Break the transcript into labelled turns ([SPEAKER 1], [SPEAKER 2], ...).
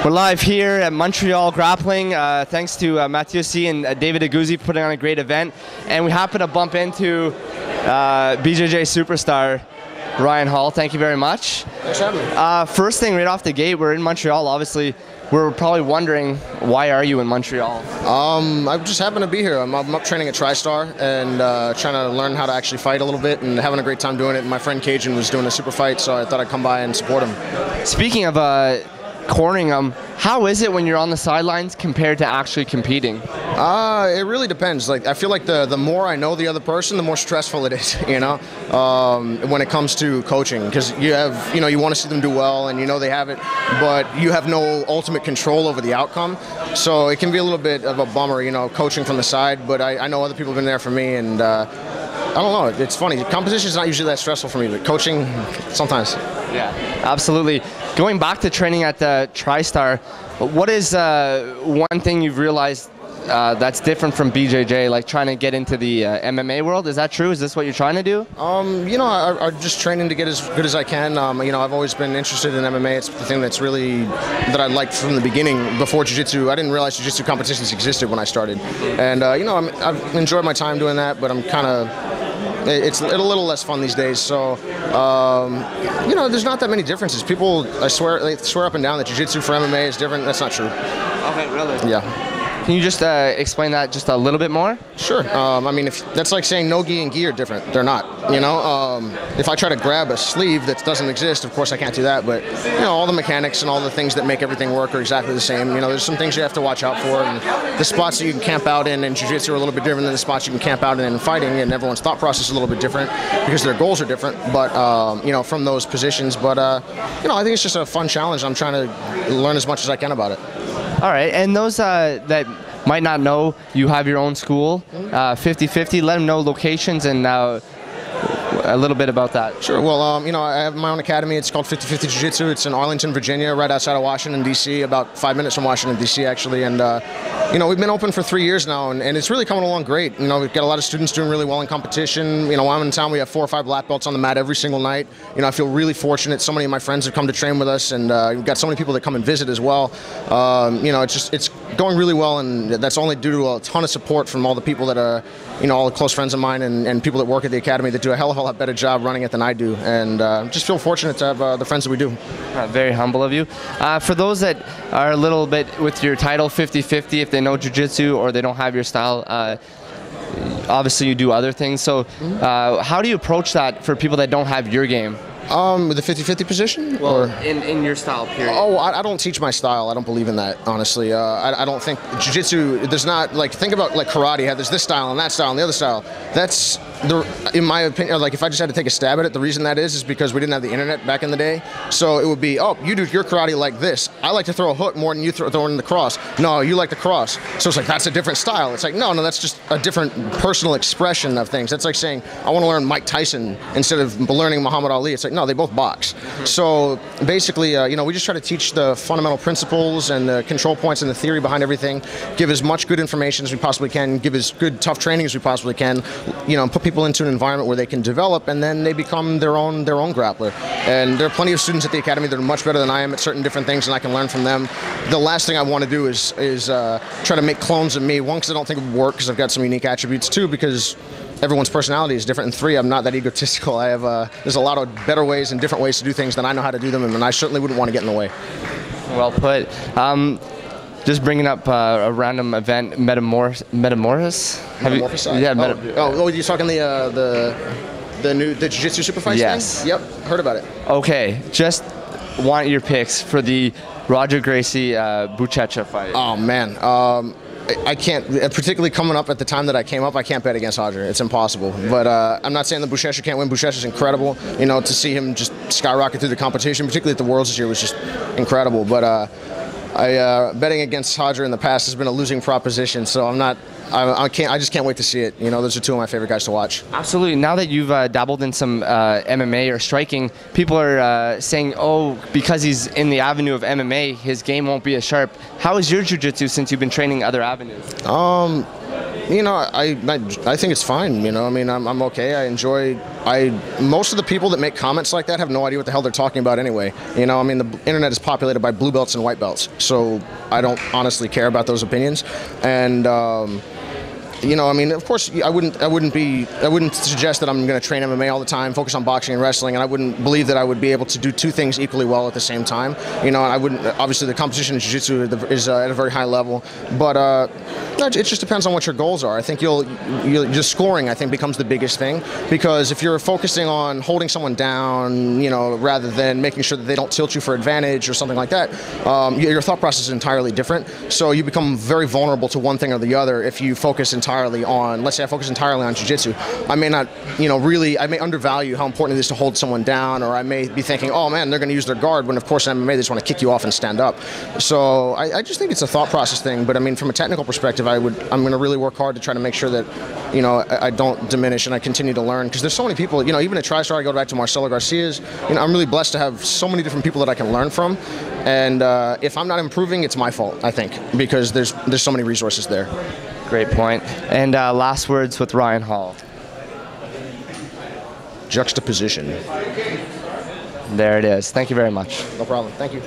[SPEAKER 1] We're live here at Montreal Grappling, thanks to Mathieu C. and David Aguzzi putting on a great event. And we happen to bump into BJJ superstar Ryan Hall. Thank you very much.
[SPEAKER 2] Thanks for having me.
[SPEAKER 1] First thing right off the gate, we're in Montreal. Obviously, we're probably wondering, why are you in Montreal?
[SPEAKER 2] I just happen to be here. I'm up training at TriStar and trying to learn how to actually fight a little bit and having a great time doing it. My friend Cajun was doing a super fight, so I thought I'd come by and support him.
[SPEAKER 1] Speaking of cornering them, how is it when you're on the sidelines compared to actually competing?
[SPEAKER 2] It really depends. Like, I feel like the more I know the other person, the more stressful it is, you know, when it comes to coaching, because you want to see them do well and they have it, but you have no ultimate control over the outcome. So it can be a little bit of a bummer, coaching from the side, but I know other people have been there for me, and I don't know, it's funny. Competition is not usually that stressful for me, but coaching, sometimes.
[SPEAKER 1] Yeah, absolutely. Going back to training at the TriStar, what is one thing you've realized that's different from BJJ, like trying to get into the MMA world? Is that true? Is this what you're trying to do?
[SPEAKER 2] I'm just training to get as good as I can. I've always been interested in MMA. It's the thing that's really, that I liked from the beginning. Before Jiu-Jitsu, I didn't realize Jiu-Jitsu competitions existed when I started. And, I've enjoyed my time doing that, but I'm kind of, it's a little less fun these days. So, there's not that many differences. People, they swear up and down that Jiu-Jitsu for MMA is different. That's not true.
[SPEAKER 1] Okay, really?
[SPEAKER 2] Yeah.
[SPEAKER 1] Can you just explain that just a little bit more?
[SPEAKER 2] Sure. If that's like saying no-gi and gi are different. They're not. If I try to grab a sleeve that doesn't exist, of course I can't do that. But all the mechanics and all the things that make everything work are exactly the same. There's some things you have to watch out for, and the spots that you can camp out in Jiu-Jitsu are a little bit different than the spots you can camp out in fighting, and everyone's thought process is a little bit different because their goals are different. But from those positions. But I think it's just a fun challenge. I'm trying to learn as much as I can about it.
[SPEAKER 1] All right, and those that might not know, you have your own school, 50/50. Let them know locations and a little bit about that.
[SPEAKER 2] Sure. Well, I have my own academy. It's called 50/50 Jiu-Jitsu. It's in Arlington, Virginia, right outside of Washington, D.C., about 5 minutes from Washington, D.C., actually. And, we've been open for 3 years now, and it's really coming along great. We've got a lot of students doing really well in competition. While I'm in town, we have 4 or 5 black belts on the mat every single night. I feel really fortunate. So many of my friends have come to train with us, and we've got so many people that come and visit as well. It's going really well, and that's only due to a ton of support from all the people that are, all the close friends of mine and people that work at the academy that do a hell of a lot better job running it than I do, and just feel fortunate to have the friends that we do.
[SPEAKER 1] Very humble of you. For those that are a little bit with your title 50/50, if they know Jiu-Jitsu or they don't have your style, obviously you do other things, so how do you approach that for people that don't have your game?
[SPEAKER 2] With the 50/50 position?
[SPEAKER 1] Well, in your style, period.
[SPEAKER 2] Oh, I don't teach my style. I don't believe in that, honestly. I don't think Jiu-Jitsu, there's not, like, think about, like, karate. There's this style and that style and the other style. That's, in my opinion, like, if I just had to take a stab at it, the reason that is because we didn't have the internet back in the day. So it would be, oh, you do your karate like this. I like to throw a hook more than you throw in the cross. No, you like the cross. So it's like, that's a different style. It's like, no, that's just a different personal expression of things. That's like saying, I want to learn Mike Tyson instead of learning Muhammad Ali. It's like, no, they both box. So basically, we just try to teach the fundamental principles and the control points and the theory behind everything, give as much good information as we possibly can, give as good tough training as we possibly can, put people into an environment where they can develop, and then they become their own grappler. And there are plenty of students at the academy that are much better than I am at certain different things, and I can learn from them. The last thing I want to do is try to make clones of me. One, because I don't think it would work because I've got some unique attributes. Two, because everyone's personality is different. And 3, I'm not that egotistical. I have there's a lot of better ways and different ways to do things than I know how to do them, and I certainly wouldn't want to get in the way.
[SPEAKER 1] Well put. Just bringing up a random event, Metamorphosis.
[SPEAKER 2] Oh, you're talking the Jiu-Jitsu super fight thing? Yep, heard about it.
[SPEAKER 1] Okay, just want your picks for the Roger Gracie Buchecha fight.
[SPEAKER 2] Oh man. I can't, particularly coming up at the time that I came up, I can't bet against Roger. It's impossible. But I'm not saying that Buchecha can't win. Buchecha's incredible. To see him just skyrocket through the competition, particularly at the Worlds this year, was just incredible. But betting against Roger in the past has been a losing proposition, so I just can't wait to see it. Those are 2 of my favorite guys to watch.
[SPEAKER 1] Absolutely. Now that you've dabbled in some MMA or striking, people are saying, oh, because he's in the avenue of MMA, his game won't be as sharp. How is your jiu-jitsu since you've been training other avenues?
[SPEAKER 2] You know, I think it's fine. You know, I mean, I'm okay. I enjoy. Most of the people that make comments like that have no idea what the hell they're talking about anyway. You know, I mean, the internet is populated by blue belts and white belts, so I don't honestly care about those opinions. And you know, I mean, of course, I wouldn't suggest that I'm going to train MMA all the time, focus on boxing and wrestling, and I wouldn't believe that I would be able to do two things equally well at the same time. You know, and I wouldn't. Obviously, the competition in jiu-jitsu is at a very high level, but it just depends on what your goals are. I think just scoring, I think, becomes the biggest thing, because if you're focusing on holding someone down, you know, rather than making sure that they don't tilt you for advantage or something like that, your thought process is entirely different. So you become very vulnerable to one thing or the other if you focus entirely on, let's say I focus entirely on jiu-jitsu. I may not, you know, I may undervalue how important it is to hold someone down, or I may be thinking, oh man, they're going to use their guard, when of course in MMA they just want to kick you off and stand up. So I just think it's a thought process thing. But I mean, from a technical perspective, I'm going to really work hard to try to make sure that, you know, I don't diminish and I continue to learn, because there's so many people, you know, even at TriStar, I go back to Marcelo Garcia's, you know, I'm really blessed to have so many different people that I can learn from. And if I'm not improving, it's my fault, I think, because there's so many resources there.
[SPEAKER 1] Great point. And last words with Ryan Hall.
[SPEAKER 2] Juxtaposition.
[SPEAKER 1] There it is. Thank you very much.
[SPEAKER 2] No problem. Thank you.